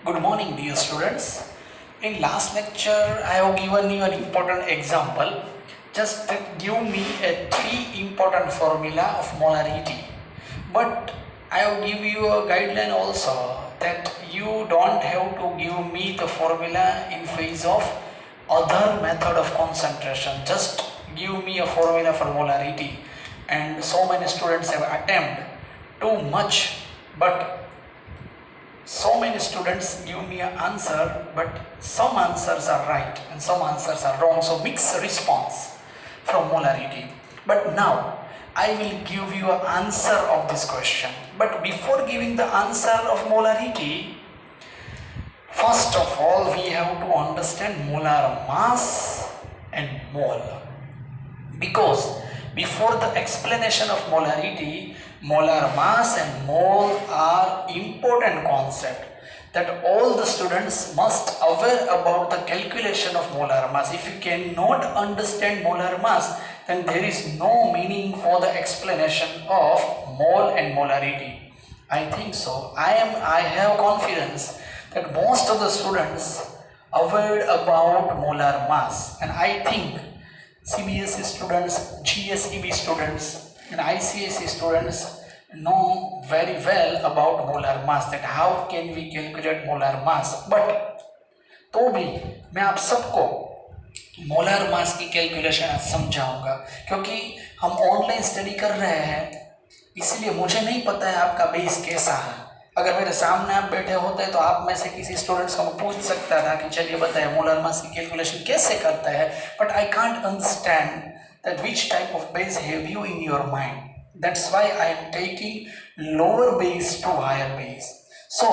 Good morning, dear students. In last lecture, I have given you an important example. Just give me a three important formula of molarity. But I have give you a guideline also that you don't have to give me the formula in phase of other method of concentration. Just give me a formula for molarity. And so many students have attempted too much, but so many students give me an answer, but some answers are right and some answers are wrong, so mixed response from molarity. But now I will give you an answer of this question. But before giving the answer of molarity, first of all we have to understand molar mass and mole, because before the explanation of molarity, molar mass and mole are important concept that all the students must aware about the calculation of molar mass. If you cannot understand molar mass, then there is no meaning for the explanation of mole and molarity. I think so. I have confidence that most of the students aware about molar mass, and I think CBSE students, GSEB students and ICSE students know very well about molar mass, that how can we calculate molar mass. But तो भी मैं आप सबको molar mass की calculation समझाऊंगा, क्योंकि हम online study कर रहे हैं, इसलिए मुझे नहीं पता है आपका बेस कैसा है। अगर मेरे सामने आप बैठे होते तो आप में से किसी स्टूडेंट्स को मैं पूछ सकता था कि चलिए बताइए मोलर मास की कैलकुलेशन कैसे करता है, but I can't understand that which type of base have you in your mind. That's why I am taking lower base to higher base. So,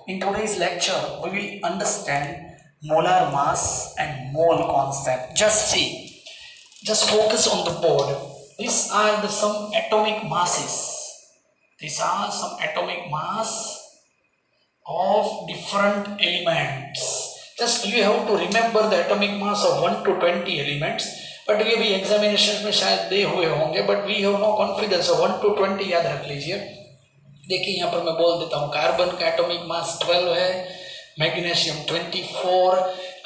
in today's lecture, we will understand molar mass and mole concept. Just see, just focus on the board. These are some atomic masses. These are some atomic mass of different elements. Just you have to remember the atomic mass of 1 to 20 elements. But ये भी examination में शायद दे हुए होंगे, but we have no confidence. 1 to 20 याद रख लीजिए. देखिए यहाँ पर मैं बोल देता हूँ, कार्बन का एटॉमिक मास 12 है, magnesium 24,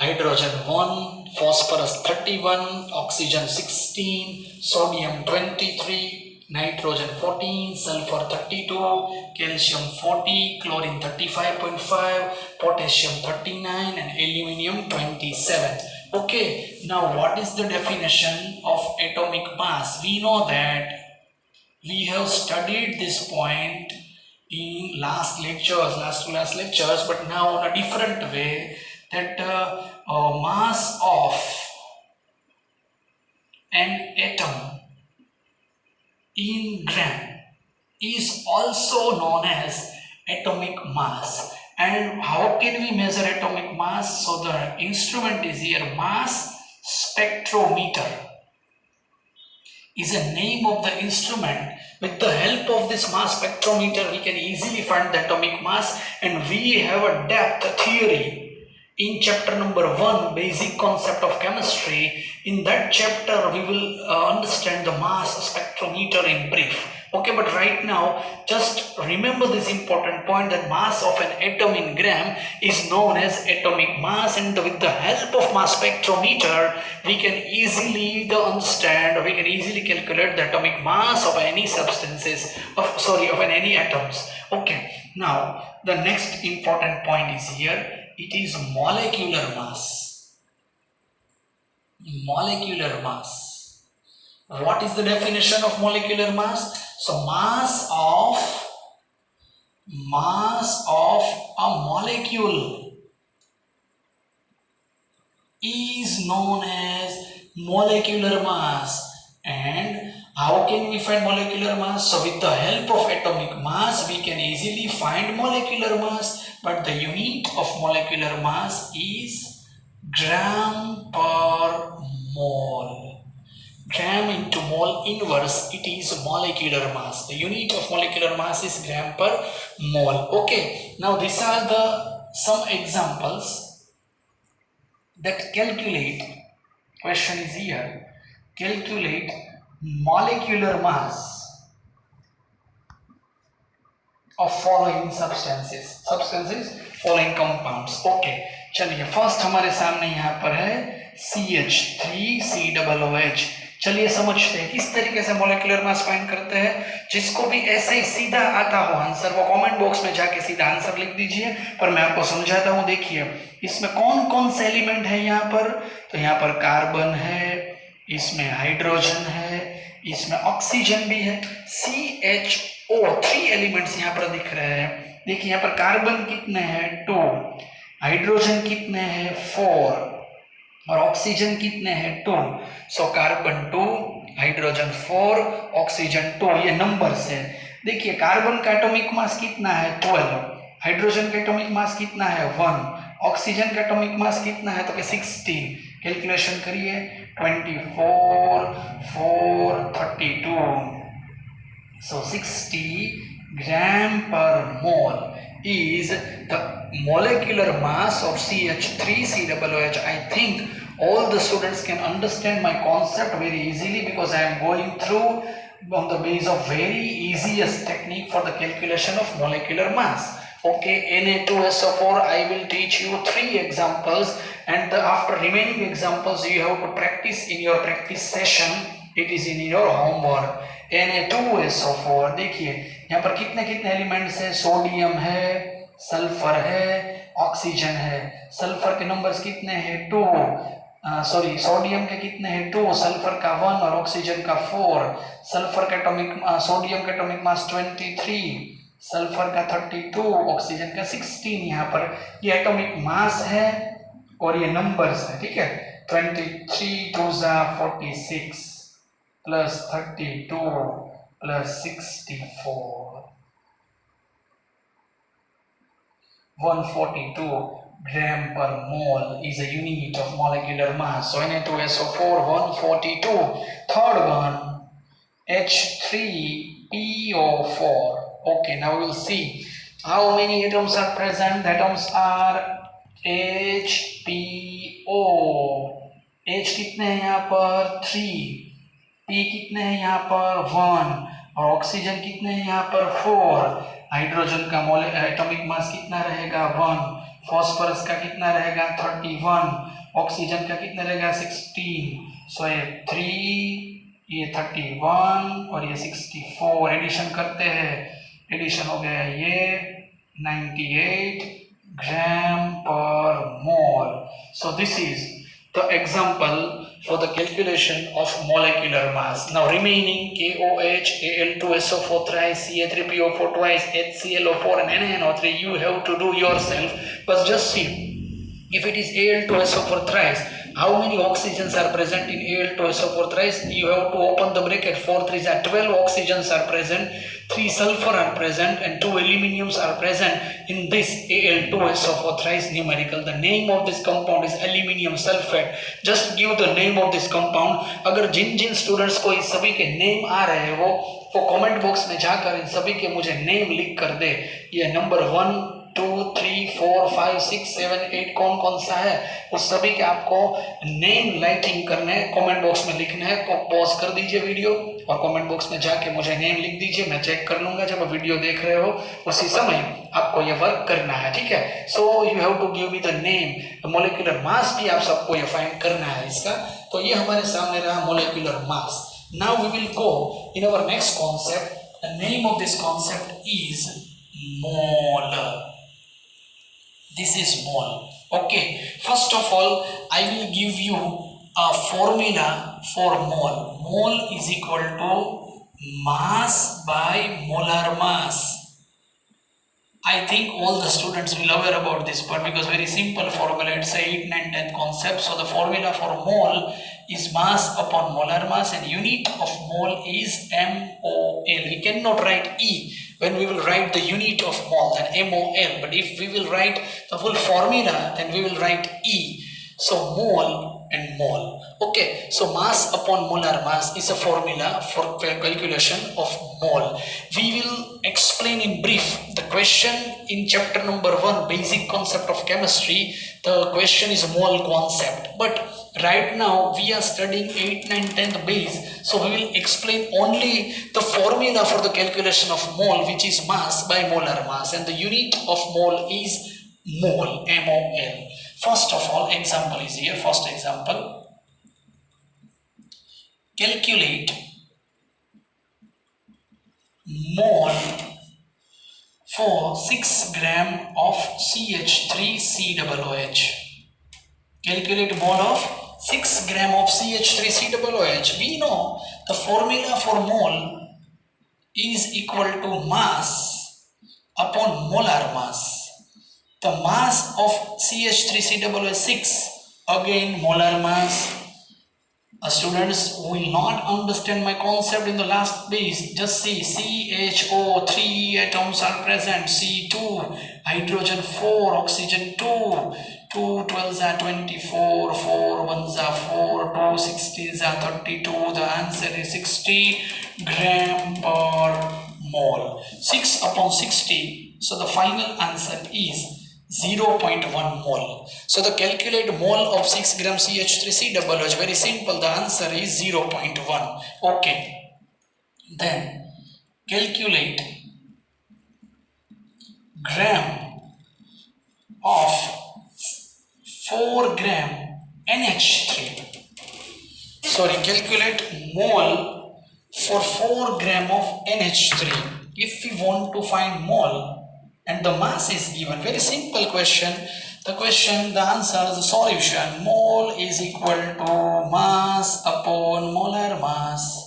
hydrogen 1, phosphorus 31, oxygen 16, sodium 23, nitrogen 14, sulphur 32, calcium 40, chlorine 35.5, potassium 39 and aluminium 27. Okay, now what is the definition of atomic mass? We know that we have studied this point in last two last lectures, but now in a different way, that mass of an atom in gram is also known as atomic mass. And how can we measure atomic mass? So the instrument is here, mass spectrometer is a name of the instrument. With the help of this mass spectrometer, we can easily find the atomic mass, and we have a depth theory in chapter number 1, basic concept of chemistry. In that chapter, we will understand the mass spectrometer in brief. Okay, but right now, just remember this important point, that mass of an atom in gram is known as atomic mass, and with the help of mass spectrometer, we can easily understand, we can easily calculate the atomic mass of any substances, of any atoms. Okay, now the next important point is here. It is molecular mass. Molecular mass. What is the definition of molecular mass? So mass of a molecule is known as molecular mass. And how can we find molecular mass? So with the help of atomic mass, we can easily find molecular mass, but the unit of molecular mass is gram per mole. Gram into mole inverse, it is molecular mass. The unit of molecular mass is gram per mole. Okay, now these are the some examples that calculate, question is here, calculate molecular mass of following substances. Following compounds. Okay, चलिए first हमारे सामने यहाँ पर है CH3COOH। चलिए समझते हैं किस तरीके से मॉलिक्यूलर मास फाइंड करते हैं। जिसको भी ऐसे ही सीधा आता हो आंसर, वो कमेंट बॉक्स में जाके सीधा आंसर लिख दीजिए, पर मैं आपको समझाता हूँ। देखिए इसमें कौन कौन से एलिमेंट है यहाँ पर, तो यहाँ पर कार्बन है, इसमें हाइड्रोजन है, इसमें ऑक्सीजन भी है। CHO 3 एलिमेंट्स यहाँ पर दिख रहे हैं। देखिए यहाँ पर कार्बन कितने हैं 2, हाइड्रोजन कितने हैं 4 और ऑक्सीजन कितने हैं 2। सो कार्बन 2, हाइड्रोजन 4, ऑक्सीजन 2, ये नंबर्स है। देखिए कार्बन का एटॉमिक मास कितना है 12, हाइड्रोजन का एटॉमिक मास कितना है 1, ऑक्सीजन का एटॉमिक मास कितना है तो 16। कैलकुलेशन करिए 24 4 32, so 60 gram per mole is the molecular mass of CH3COOH. I think all the students can understand my concept very easily because I am going through on the base of very easiest technique for the calculation of molecular mass. Okay, Na2SO4, I will teach you 3 examples, and after remaining examples you have to practice in your practice session. It is in your homework. Na2SO4, देखिए यहाँ पर कितने कितने elements है, sodium है, sulphur है, oxygen है। Sulphur के नंबर्स कितने हैं 2, सोडियम के कितने हैं 2, सल्फर का 1 और ऑक्सीजन का 4। सल्फर का सोडियम का एटॉमिक मास 23, सल्फर का 32, ऑक्सीजन का 16। यहाँ पर ये एटॉमिक मास है और ये नंबर्स है, ठीक है। 23 2 46 plus 32 plus 64, 142 gram per mole is a unit of molecular mass. So Na2SO4 142. Third one H3PO4. Okay, now we will see how many atoms are present. The atoms are HPO. H कितने हैं यहाँ पर 3, P कितने हैं यहाँ पर 1 और oxygen कितने हैं यहाँ पर 4। हाइड्रोजन का एटॉमिक मास कितना रहेगा 1, फॉस्फोरस का कितना रहेगा 31, ऑक्सीजन का कितना रहेगा 16। सो ये 3, ये 31 और ये 64 एडिशन करते हैं, एडिशन हो गया ये 98 gram per mole. So this is the example for the calculation of molecular mass. Now remaining KOH, Al2SO4 thrice, Ca3PO4 twice, HClO4 and NaNO3 you have to do yourself. But just see, if it is Al2SO4 thrice, how many oxygens are present in Al2SO4 thrice? You have to open the bracket. 4 3s are 12 oxygens are present, 3 sulfur are present and 2 aluminiums are present in this Al2SO4 thrice numerical. The name of this compound is aluminium sulfate. Just give the name of this compound. अगर जिन जिन students को इस सभी के name आ रहे हैं वो comment box में जाकर इन सभी के मुझे नेम लिख कर दे। ये नंबर 1 2 3 4 5 6 7 8 कौन कौन सा है उस सभी के आपको नेम राइटिंग करने हैं, कमेंट बॉक्स में लिखना है। पॉज कर दीजिए वीडियो और कमेंट बॉक्स में जाके मुझे नेम लिख दीजिए, मैं चेक कर लूंगा। जब आप वीडियो देख रहे हो उसी समय आपको ये वर्क करना है, ठीक है। So you have to give me the name, molecular mass भी आप सबको ये फाइंड करना है इसका। तो ये हमारे सामने रहा molecular mass. Now we will go in our next concept. The name of this concept is mole. This is mole. Okay, first of all I will give you a formula for mole. Mole is equal to mass by molar mass. I think all the students will aware about this part because very simple formula. It's a 8, 9, 10 concept. So the formula for mole is mass upon molar mass and unit of mole is MOL. We cannot write E when we will write the unit of mole, then MOL. But if we will write the full formula, then we will write E. So mole and mole. Okay, so mass upon molar mass is a formula for calculation of mole. We will explain in brief the question in chapter number 1, basic concept of chemistry. The question is mole concept. But right now we are studying 8, 9, 10th base. So we will explain only the formula for the calculation of mole, which is mass by molar mass. And the unit of mole is mole, MOL. First of all, example is here. First example, calculate mole for 6 gram of CH3COOH. Calculate mole of 6 gram of CH3COOH. We know the formula for mole is equal to mass upon molar mass. The mass of CH3COOH is 6, again molar mass. Students will not understand my concept in the last page. Just see CHO, 3 atoms are present, C2, hydrogen 4, oxygen 2, 2 12s are 24, 4 1s are 4, 2 60s are 32. The answer is 60 gram per mole. 6 upon 60. So the final answer is 0.1 mole. So the calculate mole of 6 gram CH3COOH, very simple, the answer is 0.1. Okay. Then calculate gram of 4 gram NH3. Sorry, calculate mole for 4 gram of NH3. If we want to find mole and the mass is given, very simple question. The answer, the solution, mole is equal to mass upon molar mass.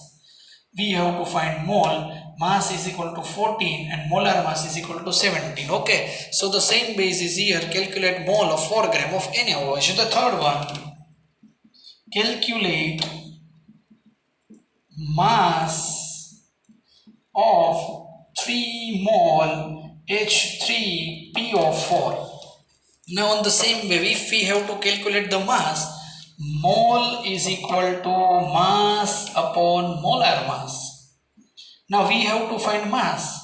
We have to find mole, mass is equal to 14 and molar mass is equal to 17. Okay, so the same base is here. Calculate mole of 4 gram of NaOH. The third one, calculate mass of 3 mole H3PO4. Now on the same way, if we have to calculate the mass, mole is equal to mass upon molar mass. Now we have to find mass.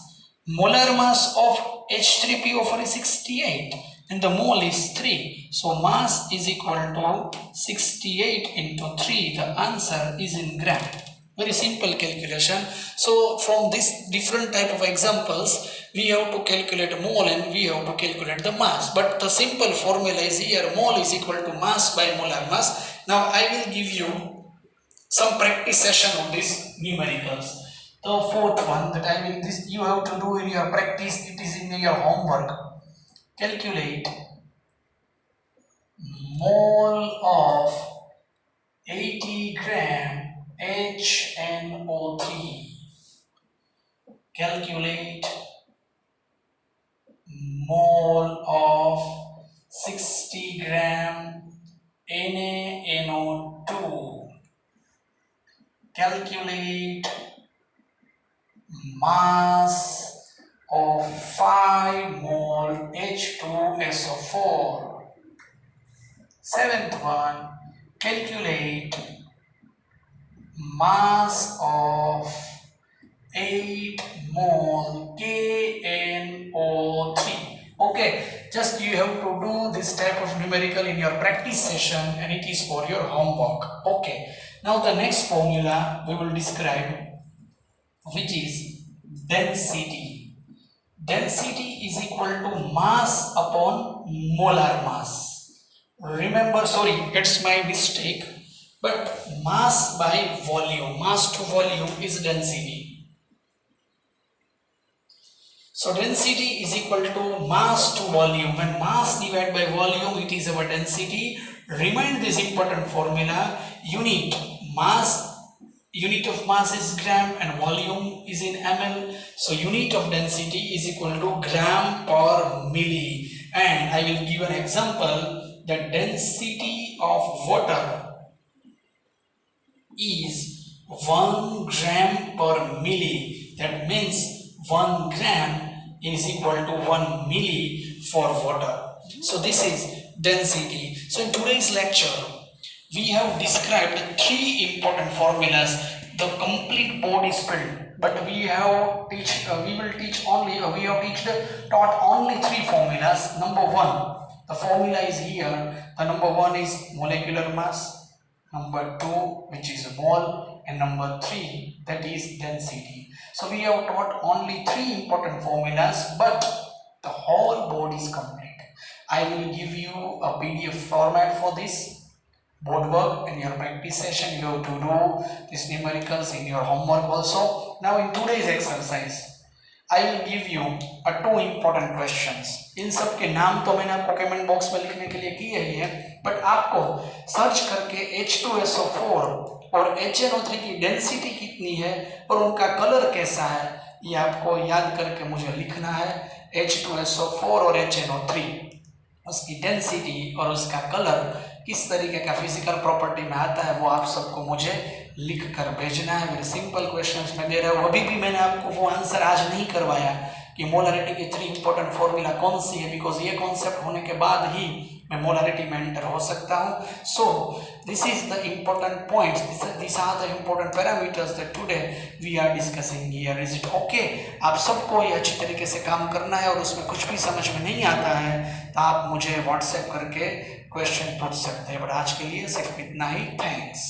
Molar mass of H3PO4 is 68 and the mole is 3. So mass is equal to 68 into 3. The answer is in gram. Very simple calculation. So from this different type of examples, we have to calculate mole and we have to calculate the mass. But the simple formula is here, mole is equal to mass by molar mass. Now I will give you some practice session on these numericals. The fourth one that I will, this you have to do in your practice, it is in your homework. Calculate mole of 80 gram HNO3. Calculate mole of 60 gram NaNO2. Calculate mass of 5 mole H2SO4. Seventh one, calculate mass of 8 mole KNO3. Okay, just you have to do this type of numerical in your practice session and it is for your homework. Okay, now the next formula we will describe, which is density. Density is equal to mass upon molar mass. Remember, sorry, it's my mistake, but mass by volume, mass to volume is density. So density is equal to mass to volume. When mass divided by volume, it is our density. Remind this important formula. Unit of mass is gram and volume is in ml. So unit of density is equal to gram per milli. And I will give an example. The density of water is 1 gram per milli. That means 1 gram is equal to 1 milli for water. So this is density. So in today's lecture, we have described 3 important formulas. The complete board is filled, but we have taught only 3 formulas. Number 1, the formula is here. The number 1 is molecular mass. Number 2, which is mole, and number 3, that is density. So we have taught only 3 important formulas, but the whole board is complete. I will give you a PDF format for this board work in your practice session. You have to do these numericals in your homework also. Now in today's exercise I will give you two important questions. इन सब के नाम तो मैंने आपको comment box में लिखने के लिए किए ही है, बट आपको सर्च करके H2SO4 और HNO3 की डेंसिटी कितनी है और उनका कलर कैसा है ये आपको याद करके मुझे लिखना है। H2SO4 और HNO3 उसकी डेंसिटी और उसका कलर किस तरीके का फिजिकल प्रॉपर्टी में आता है वो आप सबको मुझे लिख कर भेजना है। मेरे सिंपल क्वेश्चंस में दे रहा हूँ। अभी भी मैंने आपको वो आंसर आज नहीं करवाया कि मोलारिटी के 3 इंपॉर्टेंट फॉर्मूला कौन सी है, बिकॉज ये कॉन्सेप्ट होने के बाद ही मैं मोलारिटी में एंटर हो सकता हूँ। So this is the important points, this are the important parameters that today we are discussing here. Is it okay? आप सबको ये अच्छी तरीके से काम करना है और उसमें कुछ भी समझ में नहीं आता है तो आप मुझे व्हाट्सएप करके क्वेश्चन पूछ सकते हैं। बट आज के लिए सिर्फ इतना ही। थैंक्स।